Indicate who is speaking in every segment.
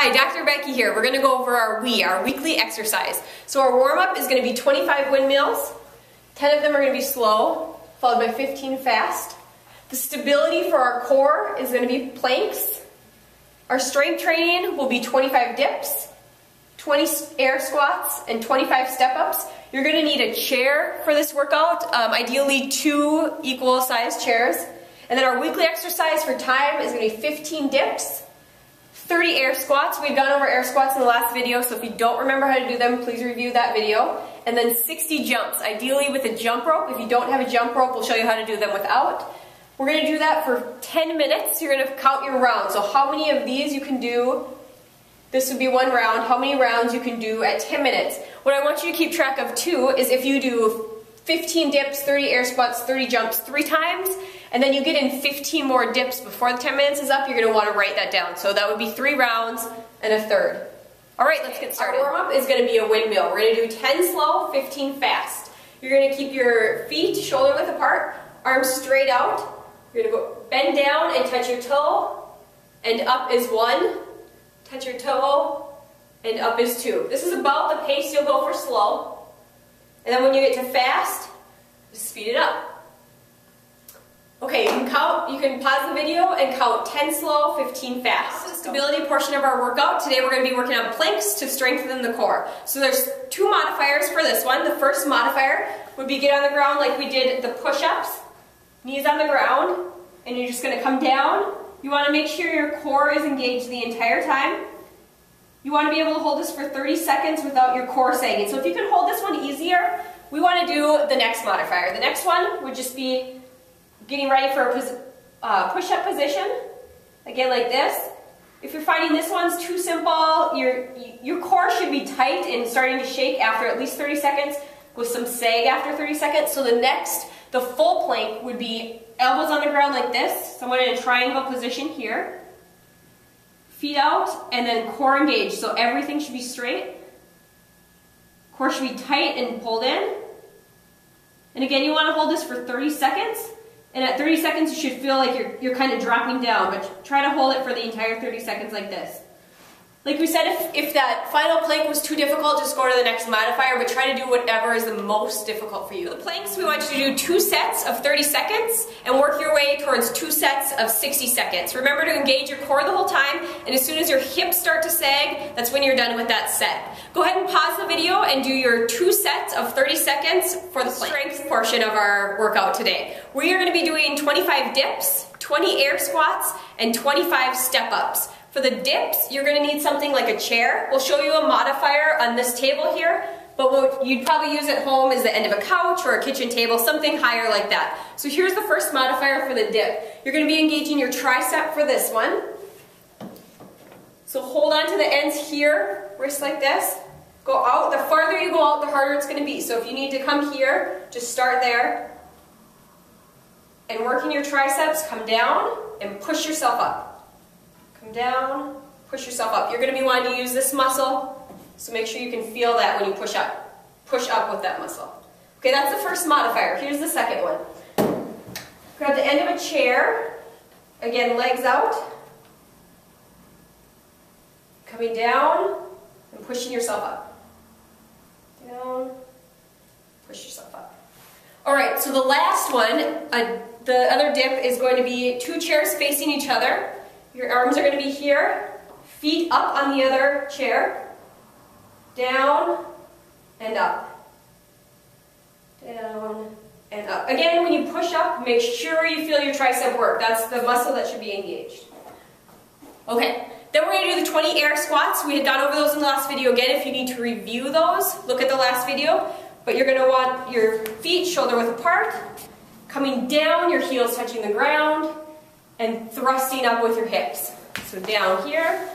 Speaker 1: Hi, Dr. Becky here. We're going to go over our weekly exercise. So our warm-up is going to be 25 windmills. 10 of them are going to be slow, followed by 15 fast. The stability for our core is going to be planks. Our strength training will be 25 dips, 20 air squats, and 25 step-ups. You're going to need a chair for this workout, ideally 2 equal-sized chairs. And then our weekly exercise for time is going to be 15 dips, 30 air squats. We've gone over air squats in the last video, so if you don't remember how to do them, please review that video. And then 60 jumps, ideally with a jump rope. If you don't have a jump rope, we'll show you how to do them without. We're going to do that for 10 minutes. You're going to count your rounds. So how many of these you can do, this would be 1 round, how many rounds you can do at 10 minutes. What I want you to keep track of too is if you do 15 dips, 30 air squats, 30 jumps 3 times, and then you get in 15 more dips before the 10 minutes is up, you're going to want to write that down. So that would be 3 rounds and a third. All right, let's get started. Our warm-up is going to be a windmill. We're going to do 10 slow, 15 fast. You're going to keep your feet shoulder width apart, arms straight out. You're going to go bend down and touch your toe, and up is 1. Touch your toe, and up is 2. This is about the pace you'll go for slow. And then when you get to fast, just speed it up. Okay, you can pause the video and count 10 slow, 15 fast. The stability portion of our workout, today we're going to be working on planks to strengthen the core. So there's 2 modifiers for this one. The first modifier would be get on the ground like we did the push-ups, knees on the ground, and you're just going to come down. You want to make sure your core is engaged the entire time. You want to be able to hold this for 30 seconds without your core sagging. So if you can hold this one easier, we want to do the next modifier. The next one would just be getting ready for a push-up position, again like this. If you're finding this one's too simple, your core should be tight and starting to shake after at least 30 seconds with some sag after 30 seconds. So the full plank would be elbows on the ground like this, someone in a triangle position here, feet out, and then core engaged. So everything should be straight. Core should be tight and pulled in. And again, you want to hold this for 30 seconds. And at 30 seconds, you should feel like you're kind of dropping down, but try to hold it for the entire 30 seconds like this. Like we said, if that final plank was too difficult, just go to the next modifier, but try to do whatever is the most difficult for you. The planks, we want you to do 2 sets of 30 seconds and work your way towards 2 sets of 60 seconds. Remember to engage your core the whole time, and as soon as your hips start to sag, that's when you're done with that set. Go ahead and pause the video and do your 2 sets of 30 seconds for the strength portion of our workout today. We are going to be doing 25 dips, 20 air squats, and 25 step-ups. For the dips, you're going to need something like a chair. We'll show you a modifier on this table here, but what you'd probably use at home is the end of a couch or a kitchen table, something higher like that. So here's the first modifier for the dip. You're going to be engaging your tricep for this one. So hold on to the ends here, wrist like this. Go out. The farther you go out, the harder it's going to be. So if you need to come here, just start there. And working your triceps, come down and push yourself up. Come down, push yourself up. You're going to be wanting to use this muscle, so make sure you can feel that when you push up. Push up with that muscle. Okay, that's the first modifier. Here's the second one. Grab the end of a chair. Again, legs out. Coming down and pushing yourself up. Down, push yourself up. Alright, so the last one, the other dip is going to be 2 chairs facing each other. Your arms are going to be here, feet up on the other chair, down and up, down and up. Again, when you push up, make sure you feel your tricep work. That's the muscle that should be engaged. Okay, then we're going to do the 20 air squats. We had gone over those in the last video. Again, if you need to review those, look at the last video. But you're going to want your feet shoulder width apart, coming down, your heels touching the ground, and thrusting up with your hips. So down here,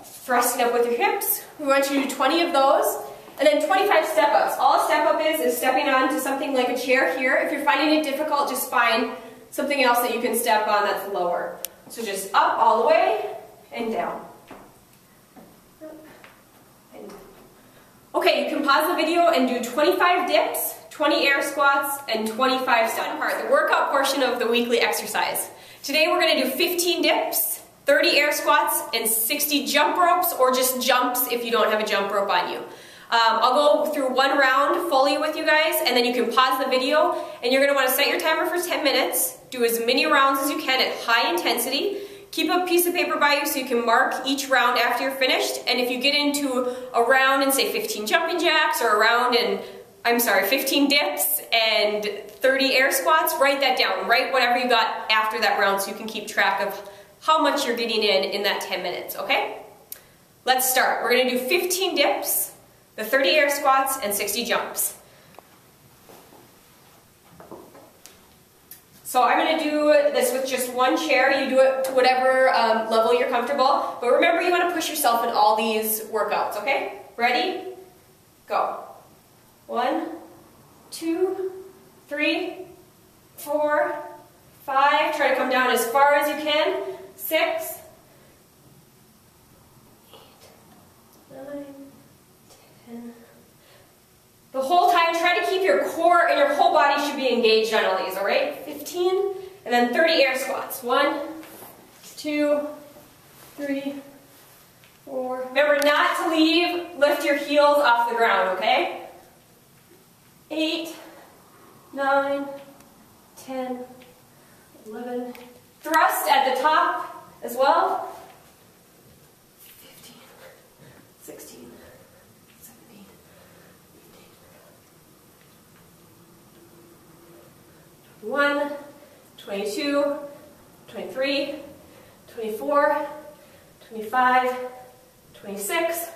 Speaker 1: thrusting up with your hips. We want you to do 20 of those. And then 25 step-ups. All a step-up is stepping onto something like a chair here. If you're finding it difficult, just find something else that you can step on that's lower. So just up all the way and down. Okay, you can pause the video and do 25 dips, 20 air squats, and 25 step-ups. The workout portion of the weekly exercise. Today we're going to do 15 dips, 30 air squats, and 60 jump ropes, or just jumps if you don't have a jump rope on you. I'll go through one round fully with you guys, and then you can pause the video, and you're going to want to set your timer for 10 minutes, do as many rounds as you can at high intensity, keep a piece of paper by you so you can mark each round after you're finished, and if you get into a round and say 15 jumping jacks, or a round and, 15 dips and 30 air squats, write that down. Write whatever you got after that round so you can keep track of how much you're getting in that 10 minutes, okay? Let's start. We're going to do 15 dips, the 30 air squats, and 60 jumps. So I'm going to do this with just one chair. You do it to whatever level you're comfortable. But remember, you want to push yourself in all these workouts, okay? Ready? Go. 1, 2, 3, 4, 5. Try to come down as far as you can. 6, 8, 9, 10. The whole time, try to keep your core and your whole body should be engaged on all these, all right? 15, and then 30 air squats. 1, 2, 3, 4. Remember not to lift your heels off the ground, okay? 8, 9, 10, 11. Thrust at the top as well. 15, 16, 17, 18, 21, 22, 23, 24, 25, 26,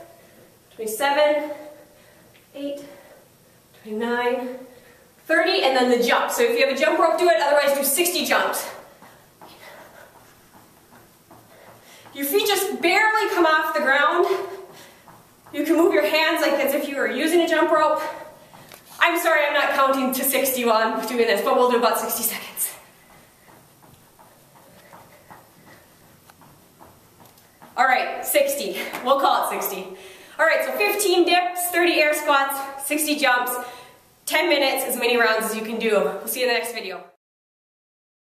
Speaker 1: 27, 8, 29, 30, and then the jump. So if you have a jump rope, do it. Otherwise, do 60 jumps. Your feet just barely come off the ground. You can move your hands like as if you were using a jump rope. I'm sorry, I'm not counting to 60 while I'm doing this, but we'll do about 60 seconds. All right, 60. We'll call it 60. All right, so 15 dips, 30 air squats, 60 jumps, 10 minutes, as many rounds as you can do. We'll see you in the next video.